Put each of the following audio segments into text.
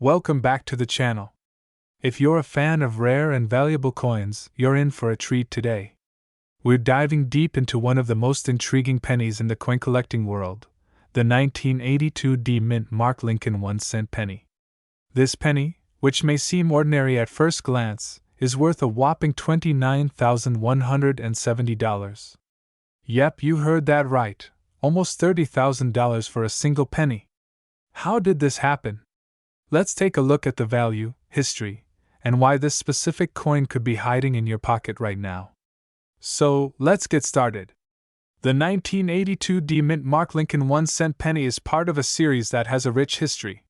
Welcome back to the channel. If you're a fan of rare and valuable coins, you're in for a treat today. We're diving deep into one of the most intriguing pennies in the coin collecting world, the 1982 D Mint Mark Lincoln 1-cent penny. This penny, which may seem ordinary at first glance, is worth a whopping $29,170. Yep, you heard that right, almost $30,000 for a single penny. How did this happen? Let's take a look at the value, history, and why this specific coin could be hiding in your pocket right now. So, let's get started. The 1982 D Mint Mark Lincoln 1-cent penny is part of a series that has a rich history.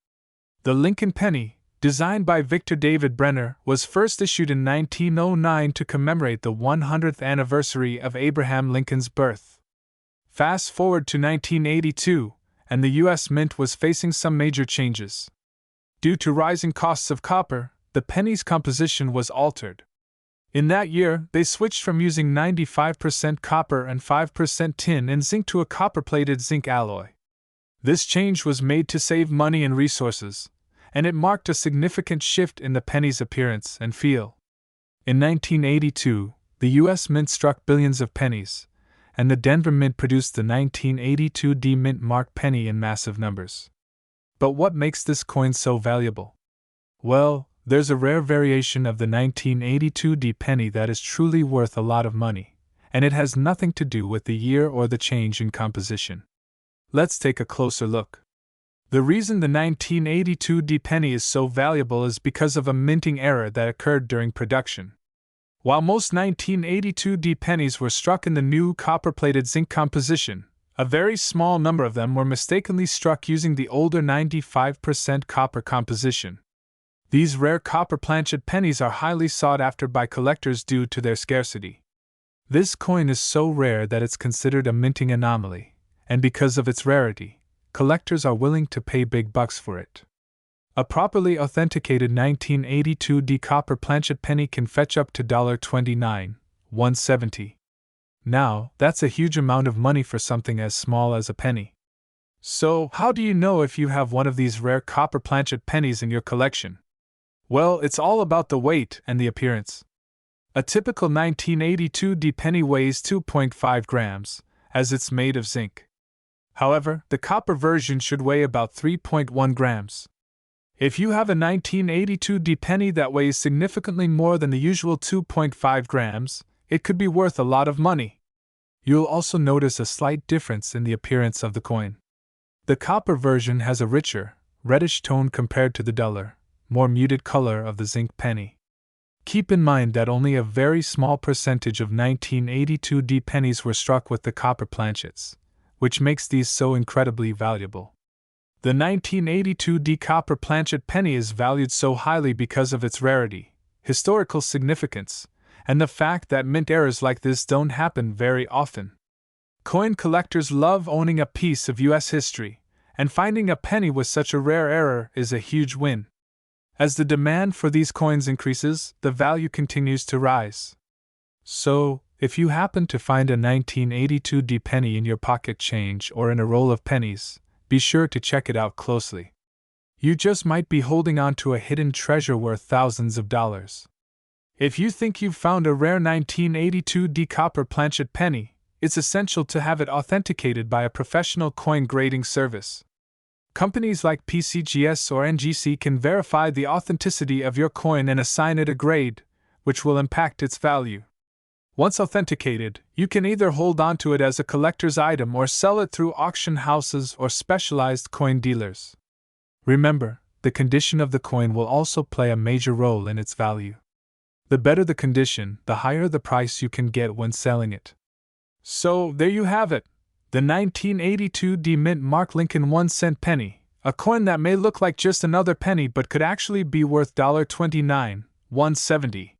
The Lincoln penny, designed by Victor David Brenner, was first issued in 1909 to commemorate the 100th anniversary of Abraham Lincoln's birth. Fast forward to 1982, and the U.S. Mint was facing some major changes. Due to rising costs of copper, the penny's composition was altered. In that year, they switched from using 95% copper and 5% tin and zinc to a copper-plated zinc alloy. This change was made to save money and resources, and it marked a significant shift in the penny's appearance and feel. In 1982, the U.S. Mint struck billions of pennies, and the Denver Mint produced the 1982 D Mint Mark penny in massive numbers. But what makes this coin so valuable? Well, there's a rare variation of the 1982 D penny that is truly worth a lot of money, and it has nothing to do with the year or the change in composition. Let's take a closer look. The reason the 1982 D penny is so valuable is because of a minting error that occurred during production. While most 1982 D pennies were struck in the new copper-plated zinc composition, a very small number of them were mistakenly struck using the older 95% copper composition. These rare copper planchet pennies are highly sought after by collectors due to their scarcity. This coin is so rare that it's considered a minting anomaly, and because of its rarity, collectors are willing to pay big bucks for it. A properly authenticated 1982 D copper planchet penny can fetch up to $29,170. Now, that's a huge amount of money for something as small as a penny. So, how do you know if you have one of these rare copper planchet pennies in your collection? Well, it's all about the weight and the appearance. A typical 1982 D penny weighs 2.5 grams, as it's made of zinc. However, the copper version should weigh about 3.1 grams. If you have a 1982 D penny that weighs significantly more than the usual 2.5 grams, it could be worth a lot of money. You'll also notice a slight difference in the appearance of the coin. The copper version has a richer, reddish tone compared to the duller, more muted color of the zinc penny. Keep in mind that only a very small percentage of 1982 D pennies were struck with the copper planchets, which makes these so incredibly valuable. The 1982 D copper planchet penny is valued so highly because of its rarity, historical significance, and the fact that mint errors like this don't happen very often. Coin collectors love owning a piece of U.S. history, and finding a penny with such a rare error is a huge win. As the demand for these coins increases, the value continues to rise. So, if you happen to find a 1982 D penny in your pocket change or in a roll of pennies, be sure to check it out closely. You just might be holding on to a hidden treasure worth thousands of dollars. If you think you've found a rare 1982 D copper planchet penny, it's essential to have it authenticated by a professional coin grading service. Companies like PCGS or NGC can verify the authenticity of your coin and assign it a grade, which will impact its value. Once authenticated, you can either hold on to it as a collector's item or sell it through auction houses or specialized coin dealers. Remember, the condition of the coin will also play a major role in its value. The better the condition, the higher the price you can get when selling it. So, there you have it, the 1982 D Mint Mark Lincoln 1-cent penny, a coin that may look like just another penny but could actually be worth $29,170.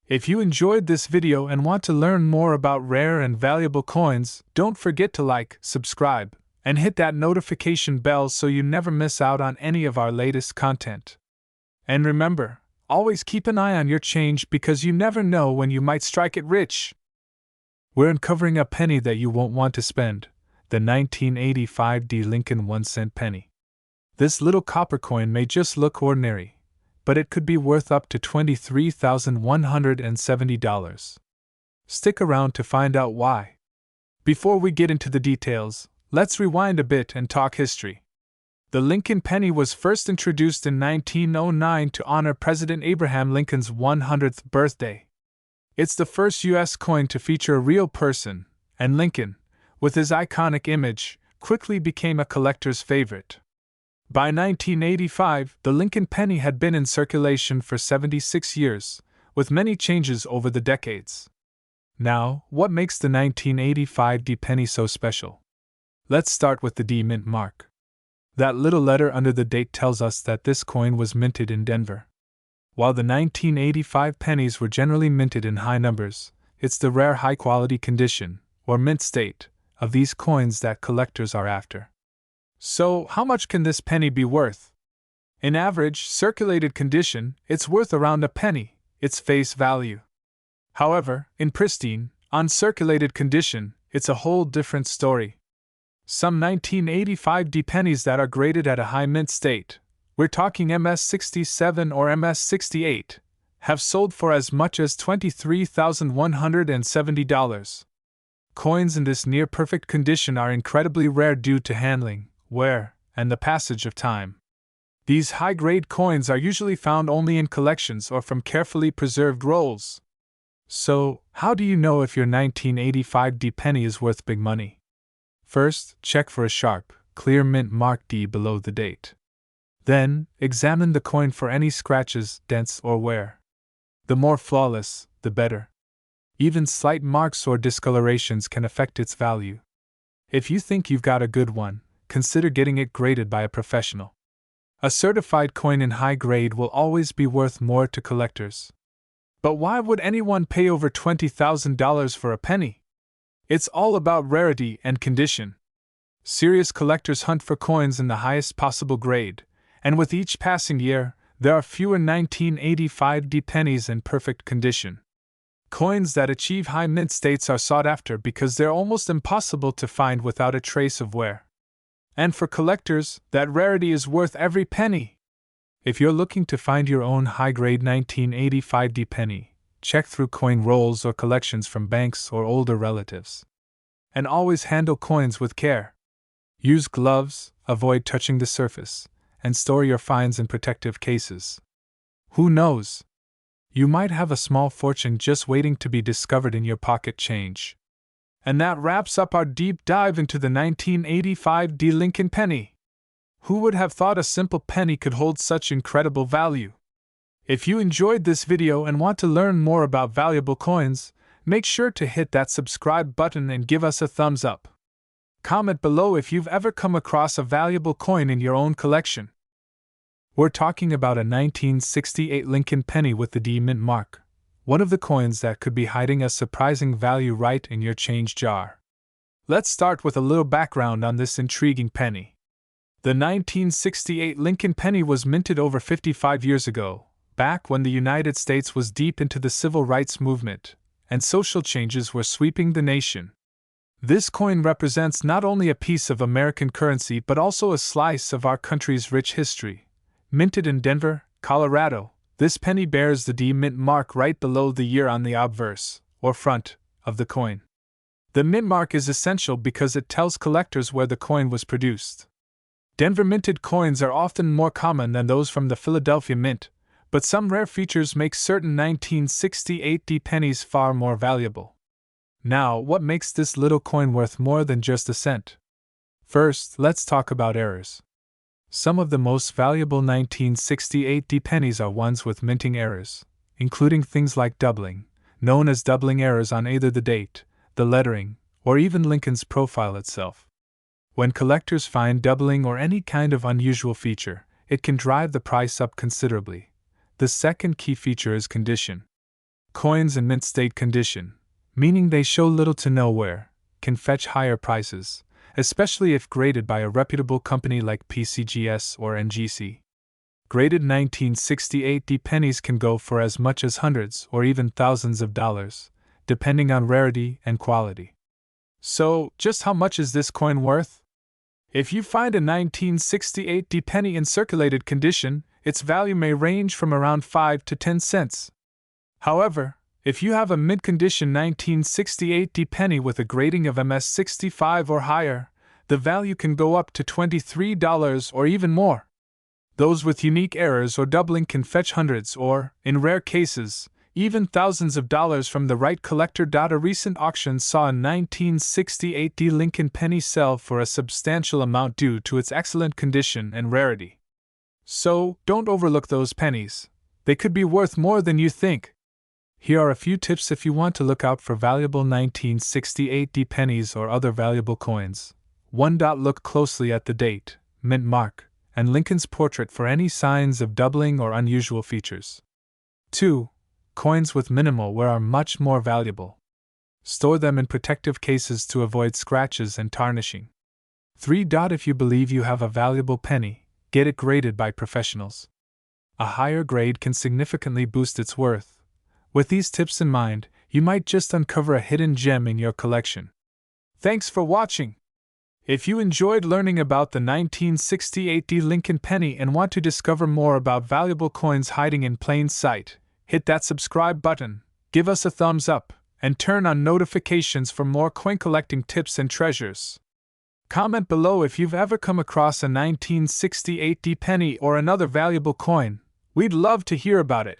If you enjoyed this video and want to learn more about rare and valuable coins, don't forget to like, subscribe, and hit that notification bell so you never miss out on any of our latest content. And remember, always keep an eye on your change because you never know when you might strike it rich. We're uncovering a penny that you won't want to spend, the 1985 D Lincoln 1-cent penny. This little copper coin may just look ordinary, but it could be worth up to $23,170. Stick around to find out why. Before we get into the details, let's rewind a bit and talk history. The Lincoln penny was first introduced in 1909 to honor President Abraham Lincoln's 100th birthday. It's the first U.S. coin to feature a real person, and Lincoln, with his iconic image, quickly became a collector's favorite. By 1985, the Lincoln penny had been in circulation for 76 years, with many changes over the decades. Now, what makes the 1985 D penny so special? Let's start with the D mint mark. That little letter under the date tells us that this coin was minted in Denver. While the 1985 pennies were generally minted in high numbers, it's the rare high-quality condition, or mint state, of these coins that collectors are after. So, how much can this penny be worth? In average, circulated condition, it's worth around a penny, its face value. However, in pristine, uncirculated condition, it's a whole different story. Some 1985 D pennies that are graded at a high mint state, we're talking MS-67 or MS-68, have sold for as much as $23,170. Coins in this near-perfect condition are incredibly rare due to handling, wear, and the passage of time. These high-grade coins are usually found only in collections or from carefully preserved rolls. So, how do you know if your 1985 D penny is worth big money? First, check for a sharp, clear mint mark D below the date. Then, examine the coin for any scratches, dents, or wear. The more flawless, the better. Even slight marks or discolorations can affect its value. If you think you've got a good one, consider getting it graded by a professional. A certified coin in high grade will always be worth more to collectors. But why would anyone pay over $20,000 for a penny? It's all about rarity and condition. Serious collectors hunt for coins in the highest possible grade, and with each passing year, there are fewer 1985 D pennies in perfect condition. Coins that achieve high mint states are sought after because they're almost impossible to find without a trace of wear. And for collectors, that rarity is worth every penny. If you're looking to find your own high-grade 1985 D penny, check through coin rolls or collections from banks or older relatives. And always handle coins with care. Use gloves, avoid touching the surface, and store your finds in protective cases. Who knows? You might have a small fortune just waiting to be discovered in your pocket change. And that wraps up our deep dive into the 1985 D Lincoln penny. Who would have thought a simple penny could hold such incredible value? If you enjoyed this video and want to learn more about valuable coins, make sure to hit that subscribe button and give us a thumbs up. Comment below if you've ever come across a valuable coin in your own collection. We're talking about a 1968 Lincoln penny with the D mint mark, one of the coins that could be hiding a surprising value right in your change jar. Let's start with a little background on this intriguing penny. The 1968 Lincoln penny was minted over 55 years ago, back when the United States was deep into the civil rights movement, and social changes were sweeping the nation. This coin represents not only a piece of American currency but also a slice of our country's rich history. Minted in Denver, Colorado, this penny bears the D mint mark right below the year on the obverse, or front, of the coin. The mint mark is essential because it tells collectors where the coin was produced. Denver minted coins are often more common than those from the Philadelphia Mint, but some rare features make certain 1968 D pennies far more valuable. Now, what makes this little coin worth more than just a cent? First, let's talk about errors. Some of the most valuable 1968 D pennies are ones with minting errors, including things like doubling, known as doubling errors on either the date, the lettering, or even Lincoln's profile itself. When collectors find doubling or any kind of unusual feature, it can drive the price up considerably. The second key feature is condition. Coins in mint state condition, meaning they show little to no wear, can fetch higher prices, especially if graded by a reputable company like PCGS or NGC. Graded 1968 D pennies can go for as much as hundreds or even thousands of dollars, depending on rarity and quality. So, just how much is this coin worth? If you find a 1968 penny in circulated condition, its value may range from around 5 to 10 cents. However, if you have a mid-condition 1968 penny with a grading of MS65 or higher, the value can go up to $23 or even more. Those with unique errors or doubling can fetch hundreds or, in rare cases, even thousands of dollars from the right collector. A recent auction saw a 1968 Lincoln penny sell for a substantial amount due to its excellent condition and rarity. So, don't overlook those pennies. They could be worth more than you think. Here are a few tips if you want to look out for valuable 1968 pennies or other valuable coins. 1. Look closely at the date, mint mark, and Lincoln's portrait for any signs of doubling or unusual features. 2. Coins with minimal wear are much more valuable. Store them in protective cases to avoid scratches and tarnishing. 3. If you believe you have a valuable penny, get it graded by professionals. A higher grade can significantly boost its worth. With these tips in mind, you might just uncover a hidden gem in your collection. Thanks for watching! If you enjoyed learning about the 1968 Lincoln penny and want to discover more about valuable coins hiding in plain sight, hit that subscribe button, give us a thumbs up, and turn on notifications for more coin collecting tips and treasures. Comment below if you've ever come across a 1968 penny or another valuable coin. We'd love to hear about it.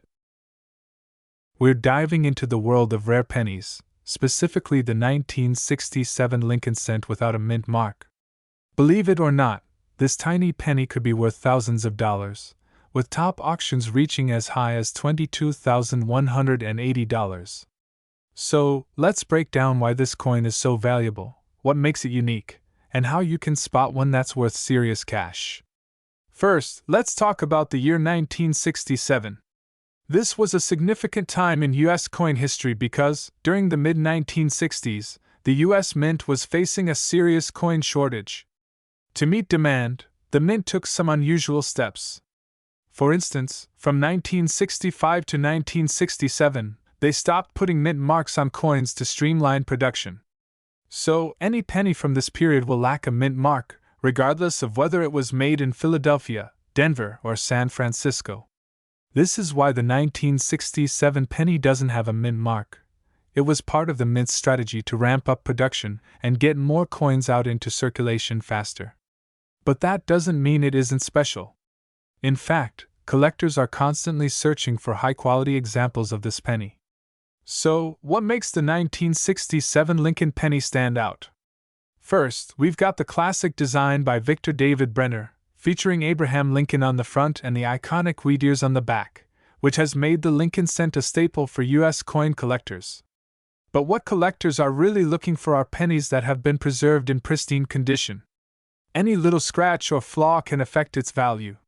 We're diving into the world of rare pennies, specifically the 1967 Lincoln cent without a mint mark. Believe it or not, this tiny penny could be worth thousands of dollars, with top auctions reaching as high as $22,180. So, let's break down why this coin is so valuable, what makes it unique, and how you can spot one that's worth serious cash. First, let's talk about the year 1967. This was a significant time in U.S. coin history because, during the mid-1960s, the U.S. Mint was facing a serious coin shortage. To meet demand, the Mint took some unusual steps. For instance, from 1965 to 1967, they stopped putting mint marks on coins to streamline production. So, any penny from this period will lack a mint mark, regardless of whether it was made in Philadelphia, Denver, or San Francisco. This is why the 1967 penny doesn't have a mint mark. It was part of the Mint's strategy to ramp up production and get more coins out into circulation faster. But that doesn't mean it isn't special. In fact, collectors are constantly searching for high-quality examples of this penny. So, what makes the 1967 Lincoln penny stand out? First, we've got the classic design by Victor David Brenner, featuring Abraham Lincoln on the front and the iconic wheat ears on the back, which has made the Lincoln cent a staple for U.S. coin collectors. But what collectors are really looking for are pennies that have been preserved in pristine condition. Any little scratch or flaw can affect its value.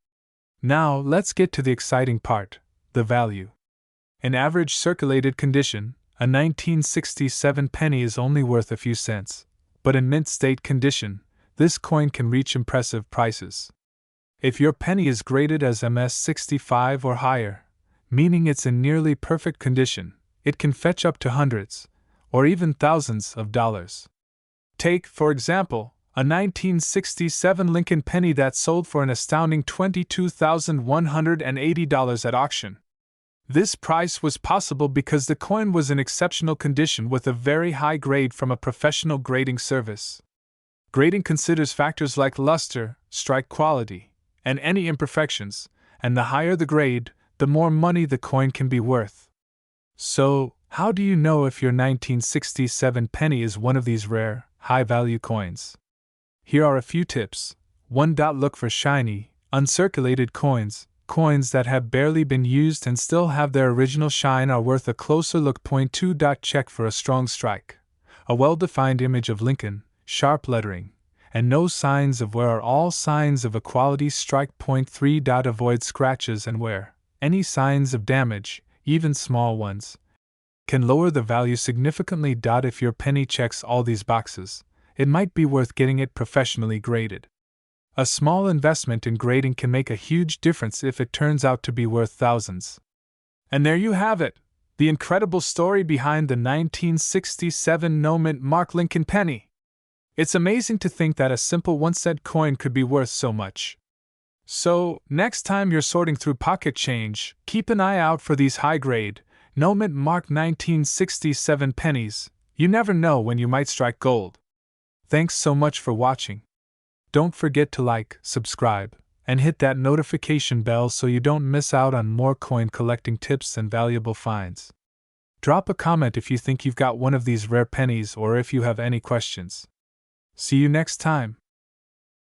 Now, let's get to the exciting part, the value. In average circulated condition, a 1967 penny is only worth a few cents, but in mint state condition, this coin can reach impressive prices. If your penny is graded as MS65 or higher, meaning it's in nearly perfect condition, it can fetch up to hundreds, or even thousands of dollars. Take, for example, a 1967 Lincoln penny that sold for an astounding $22,180 at auction. This price was possible because the coin was in exceptional condition with a very high grade from a professional grading service. Grading considers factors like luster, strike quality, and any imperfections, and the higher the grade, the more money the coin can be worth. So, how do you know if your 1967 penny is one of these rare, high-value coins? Here are a few tips. 1. Look for shiny, uncirculated coins. Coins that have barely been used and still have their original shine are worth a closer look. 2. Check for a strong strike, a well-defined image of Lincoln, sharp lettering, and no signs of wear are all signs of a quality strike. 3. Avoid scratches and wear. Any signs of damage, even small ones, can lower the value significantly. If your penny checks all these boxes, it might be worth getting it professionally graded. A small investment in grading can make a huge difference if it turns out to be worth thousands. And there you have it, the incredible story behind the 1967 no mint mark Lincoln penny. It's amazing to think that a simple 1-cent coin could be worth so much. So, next time you're sorting through pocket change, keep an eye out for these high-grade, no mint marked 1967 pennies. You never know when you might strike gold. Thanks so much for watching. Don't forget to like, subscribe, and hit that notification bell so you don't miss out on more coin collecting tips and valuable finds. Drop a comment if you think you've got one of these rare pennies or if you have any questions. See you next time.